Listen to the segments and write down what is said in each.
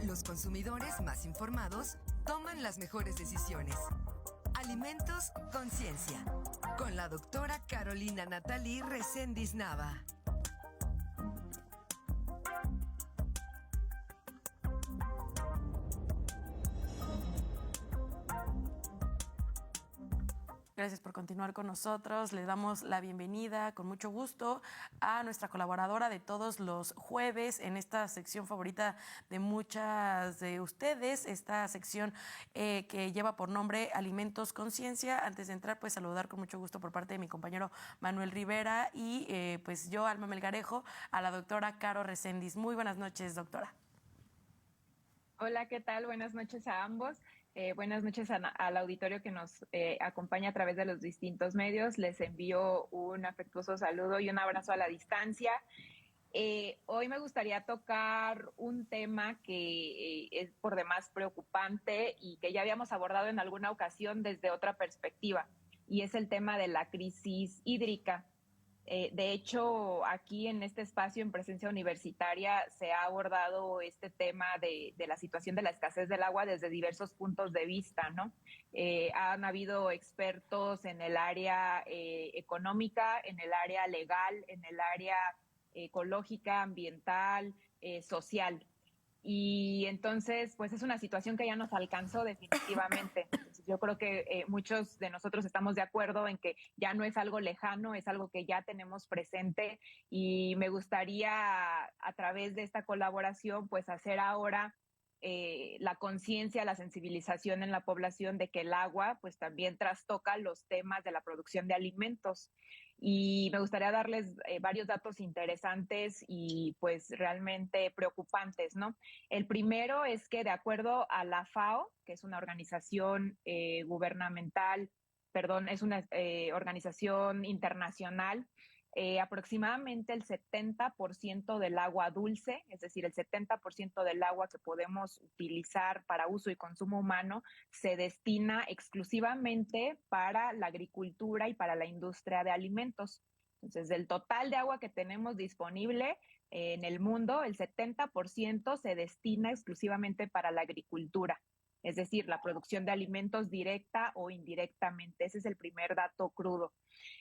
Los consumidores más informados toman las mejores decisiones. Alimentos Conciencia, con la doctora Carolina Natalí Reséndiz Nava. Gracias por continuar con nosotros. Le damos la bienvenida con mucho gusto a nuestra colaboradora de todos los jueves en esta sección favorita de muchas de ustedes, esta sección que lleva por nombre Alimentos Conciencia. Antes de entrar, pues saludar con mucho gusto por parte de mi compañero Manuel Rivera y pues yo, Alma Melgarejo, a la doctora Caro Reséndiz. Muy buenas noches, doctora. Hola, ¿qué tal? Buenas noches a ambos. Buenas noches al auditorio que nos acompaña a través de los distintos medios. Les envío un afectuoso saludo y un abrazo a la distancia. Hoy me gustaría tocar un tema que es por demás preocupante y que ya habíamos abordado en alguna ocasión desde otra perspectiva, y es el tema de la crisis hídrica. De hecho, aquí en este espacio en presencia universitaria se ha abordado este tema de la situación de la escasez del agua desde diversos puntos de vista, ¿no? Han habido expertos en el área económica, en el área legal, en el área ecológica, ambiental, social. Y entonces, pues es una situación que ya nos alcanzó definitivamente. Entonces, yo creo que muchos de nosotros estamos de acuerdo en que ya no es algo lejano, es algo que ya tenemos presente, y me gustaría a través de esta colaboración pues hacer ahora la conciencia, la sensibilización en la población de que el agua pues también trastoca los temas de la producción de alimentos. Y me gustaría darles varios datos interesantes y pues realmente preocupantes, ¿no? El primero es que de acuerdo a la FAO, que es una organización gubernamental, perdón, es una organización internacional, aproximadamente el 70% del agua dulce, es decir, el 70% del agua que podemos utilizar para uso y consumo humano, se destina exclusivamente para la agricultura y para la industria de alimentos. Entonces, del total de agua que tenemos disponible en el mundo, el 70% se destina exclusivamente para la agricultura, es decir, la producción de alimentos directa o indirectamente. Ese es el primer dato crudo.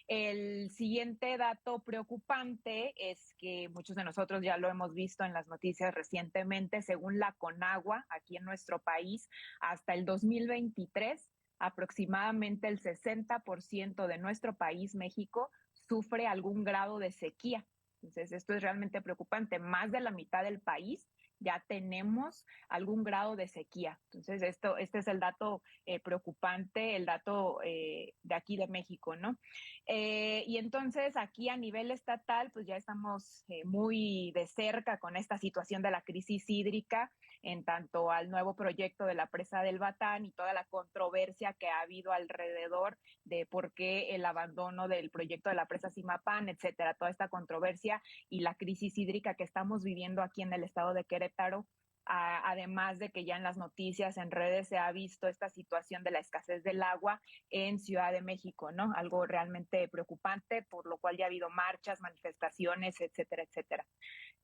El siguiente dato preocupante es que muchos de nosotros ya lo hemos visto en las noticias recientemente. Según la Conagua, aquí en nuestro país, hasta el 2023, aproximadamente el 60% de nuestro país, México, sufre algún grado de sequía. Entonces, esto es realmente preocupante. Más de la mitad del país ya tenemos algún grado de sequía. Entonces, este es el dato preocupante, el dato de aquí de México, ¿no? Y entonces aquí a nivel estatal, pues ya estamos muy de cerca con esta situación de la crisis hídrica, en tanto al nuevo proyecto de la presa del Batán y toda la controversia que ha habido alrededor de por qué el abandono del proyecto de la presa Simapán, etcétera, toda esta controversia y la crisis hídrica que estamos viviendo aquí en el estado de Querétaro. Además de que ya en las noticias, en redes, se ha visto esta situación de la escasez del agua en Ciudad de México, ¿no? Algo realmente preocupante, por lo cual ya ha habido marchas, manifestaciones, etcétera, etcétera.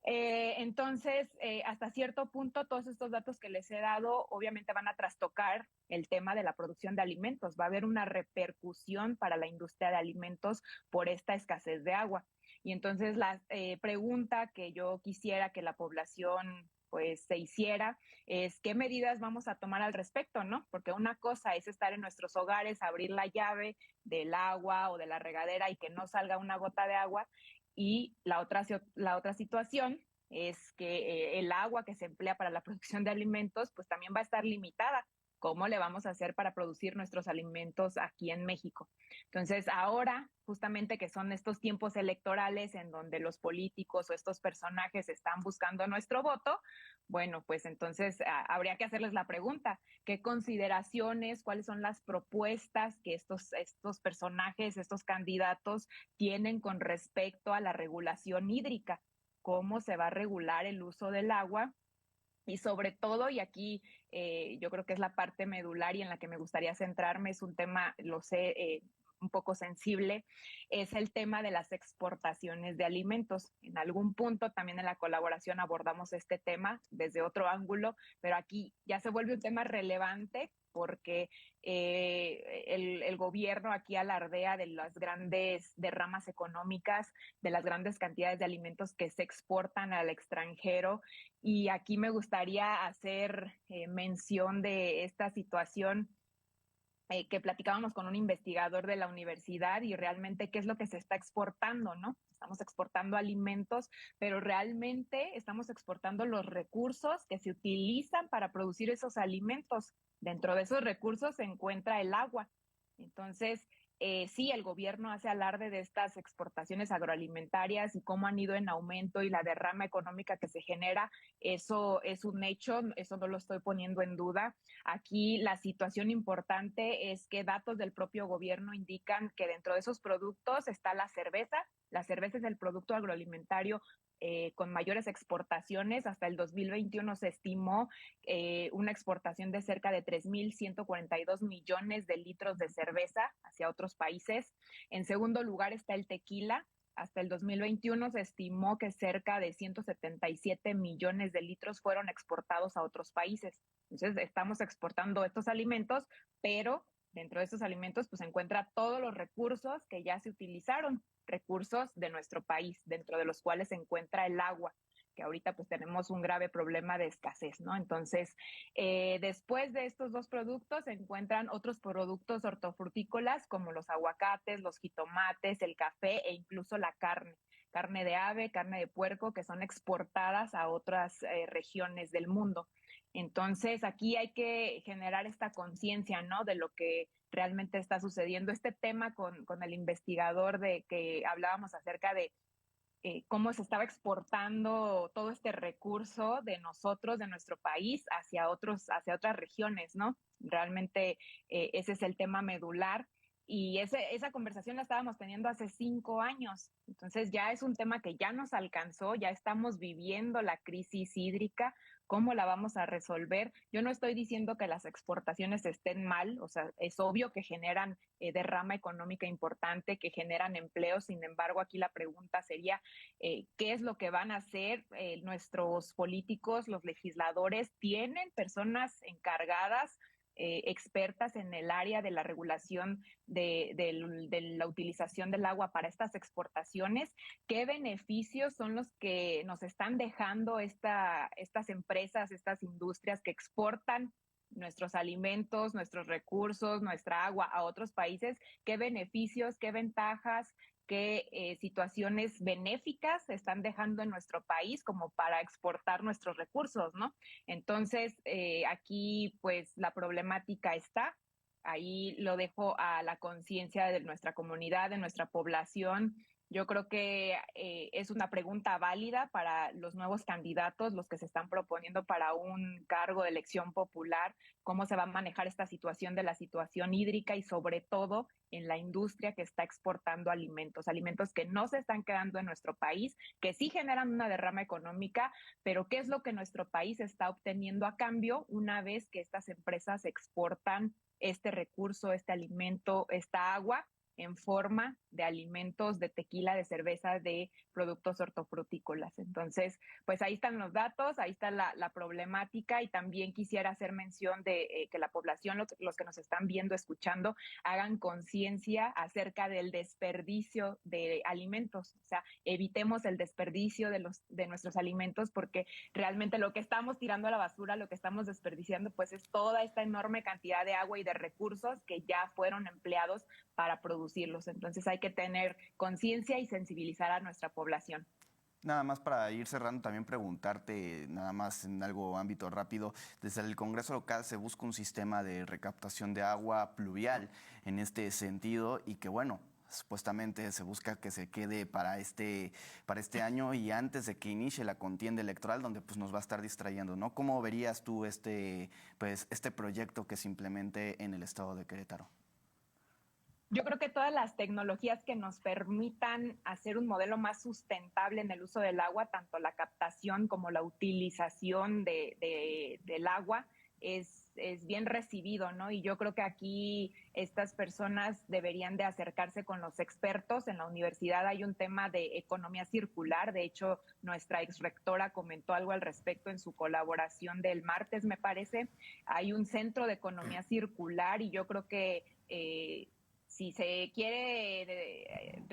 Entonces, hasta cierto punto, todos estos datos que les he dado obviamente van a trastocar el tema de la producción de alimentos. Va a haber una repercusión para la industria de alimentos por esta escasez de agua. Y entonces la pregunta que yo quisiera que la población pues se hiciera es qué medidas vamos a tomar al respecto, ¿no? Porque una cosa es estar en nuestros hogares, abrir la llave del agua o de la regadera y que no salga una gota de agua, y la otra situación es que el agua que se emplea para la producción de alimentos pues también va a estar limitada. ¿Cómo le vamos a hacer para producir nuestros alimentos aquí en México? Entonces, ahora, justamente que son estos tiempos electorales en donde los políticos o estos personajes están buscando nuestro voto, bueno, pues entonces habría que hacerles la pregunta, ¿qué consideraciones, cuáles son las propuestas que estos personajes, estos candidatos tienen con respecto a la regulación hídrica? ¿Cómo se va a regular el uso del agua? Y sobre todo, y aquí yo creo que es la parte medular y en la que me gustaría centrarme, es un tema, lo sé, un poco sensible, es el tema de las exportaciones de alimentos. En algún punto también en la colaboración abordamos este tema desde otro ángulo, pero aquí ya se vuelve un tema relevante porque el gobierno aquí alardea de las grandes derramas económicas, de las grandes cantidades de alimentos que se exportan al extranjero. Y aquí me gustaría hacer mención de esta situación que platicábamos con un investigador de la universidad y realmente qué es lo que se está exportando, ¿no? Estamos exportando alimentos, pero realmente estamos exportando los recursos que se utilizan para producir esos alimentos. Dentro de esos recursos se encuentra el agua. Entonces, sí, el gobierno hace alarde de estas exportaciones agroalimentarias y cómo han ido en aumento y la derrama económica que se genera, eso es un hecho, eso no lo estoy poniendo en duda. Aquí la situación importante es que datos del propio gobierno indican que dentro de esos productos está la cerveza. La cerveza es el producto agroalimentario con mayores exportaciones. Hasta el 2021 se estimó una exportación de cerca de 3.142 millones de litros de cerveza hacia otros países. En segundo lugar está el tequila. Hasta el 2021 se estimó que cerca de 177 millones de litros fueron exportados a otros países. Entonces, estamos exportando estos alimentos, pero dentro de estos alimentos pues se encuentra todos los recursos que ya se utilizaron, recursos de nuestro país, dentro de los cuales se encuentra el agua, que ahorita pues tenemos un grave problema de escasez, ¿no? Entonces, después de estos dos productos se encuentran otros productos hortofrutícolas como los aguacates, los jitomates, el café e incluso la carne de ave, carne de puerco, que son exportadas a otras regiones del mundo. Entonces, aquí hay que generar esta conciencia, ¿no? De lo que realmente está sucediendo. Este tema con el investigador de que hablábamos acerca de cómo se estaba exportando todo este recurso de nosotros, de nuestro país, hacia otras regiones, ¿no? Realmente ese es el tema medular. Y esa conversación la estábamos teniendo hace 5 años. Entonces ya es un tema que ya nos alcanzó, ya estamos viviendo la crisis hídrica. ¿Cómo la vamos a resolver? Yo no estoy diciendo que las exportaciones estén mal, o sea, es obvio que generan derrama económica importante, que generan empleo. Sin embargo, aquí la pregunta sería, ¿qué es lo que van a hacer nuestros políticos, los legisladores? ¿Tienen personas encargadas expertas en el área de la regulación de la utilización del agua para estas exportaciones? ¿Qué beneficios son los que nos están dejando estas empresas, estas industrias que exportan nuestros alimentos, nuestros recursos, nuestra agua a otros países? ¿Qué beneficios, qué ventajas, qué situaciones benéficas están dejando en nuestro país como para exportar nuestros recursos, ¿no? Entonces, aquí pues la problemática está. Ahí lo dejo a la conciencia de nuestra comunidad, de nuestra población. Yo creo que es una pregunta válida para los nuevos candidatos, los que se están proponiendo para un cargo de elección popular, cómo se va a manejar esta situación de la situación hídrica y sobre todo en la industria que está exportando alimentos, alimentos que no se están quedando en nuestro país, que sí generan una derrama económica, pero ¿qué es lo que nuestro país está obteniendo a cambio una vez que estas empresas exportan este recurso, este alimento, esta agua en forma de alimentos, de tequila, de cerveza, de productos hortofrutícolas? Entonces, pues ahí están los datos, ahí está la problemática, y también quisiera hacer mención de que la población, los que nos están viendo, escuchando, hagan conciencia acerca del desperdicio de alimentos. O sea, evitemos el desperdicio de nuestros alimentos, porque realmente lo que estamos tirando a la basura, lo que estamos desperdiciando, pues es toda esta enorme cantidad de agua y de recursos que ya fueron empleados para producirlos. Entonces hay que tener conciencia y sensibilizar a nuestra población. Nada más para ir cerrando, también preguntarte, nada más en algo ámbito rápido, desde el Congreso local se busca un sistema de recaptación de agua pluvial en este sentido y que bueno, supuestamente se busca que se quede para este año y antes de que inicie la contienda electoral, donde pues nos va a estar distrayendo, ¿no? ¿Cómo verías tú este proyecto que se implemente en el estado de Querétaro? Yo creo que todas las tecnologías que nos permitan hacer un modelo más sustentable en el uso del agua, tanto la captación como la utilización del agua, es bien recibido, ¿no? Y yo creo que aquí estas personas deberían de acercarse con los expertos. En la universidad hay un tema de economía circular. De hecho, nuestra exrectora comentó algo al respecto en su colaboración del martes, me parece. Hay un centro de economía circular y yo creo que si se quiere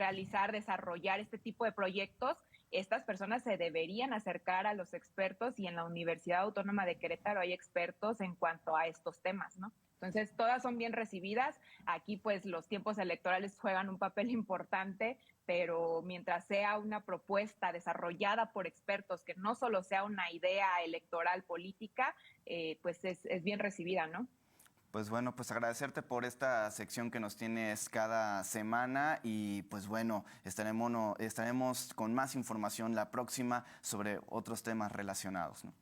desarrollar este tipo de proyectos, estas personas se deberían acercar a los expertos y en la Universidad Autónoma de Querétaro hay expertos en cuanto a estos temas, ¿no? Entonces, todas son bien recibidas. Aquí, pues, los tiempos electorales juegan un papel importante, pero mientras sea una propuesta desarrollada por expertos, que no solo sea una idea electoral política, pues es bien recibida, ¿no? Pues bueno, pues agradecerte por esta sección que nos tienes cada semana y pues bueno, estaremos con más información la próxima sobre otros temas relacionados, ¿no?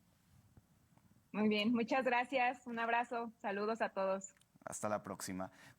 Muy bien, muchas gracias. Un abrazo. Saludos a todos. Hasta la próxima.